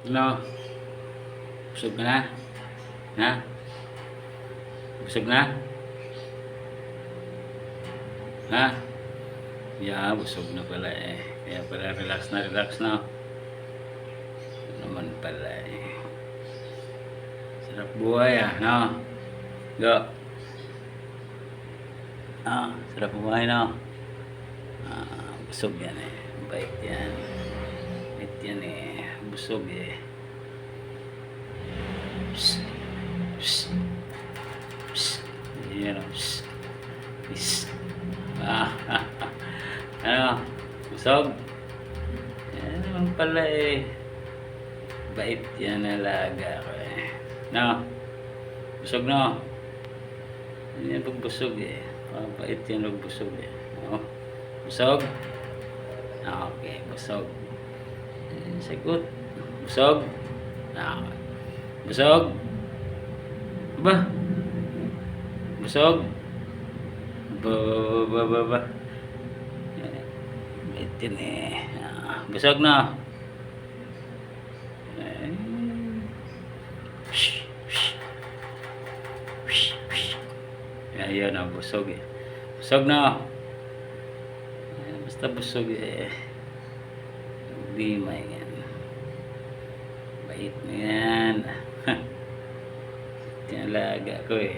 Ano? Busog ka na? Ha? Busog na? Ha? Yeah, busog na pala eh. Kaya pala relax na. Ano naman pala eh. Sarap buhay ah, no? Go. Ah, sarap buhay no? Ah, busog yan eh. Bait yan. Bait yan eh. Busog eh. Psst. Psst. Psst. Yan o. Psst. Psst. Ah, ano? Busog? Yan naman pala eh. Bait yan alaga ko eh. No? Busog no? Yan pag busog eh. Bait yan pag busog eh. No? Busog? Okay, busog. Sagot. Busog? Okay. Busog? Ba? Busog? Ba. Bait yan eh. Busog na. Ayan na, busog eh. Busog na. Basta busog eh. Hindi may yan. Bait na yan. Tinalaga ko eh.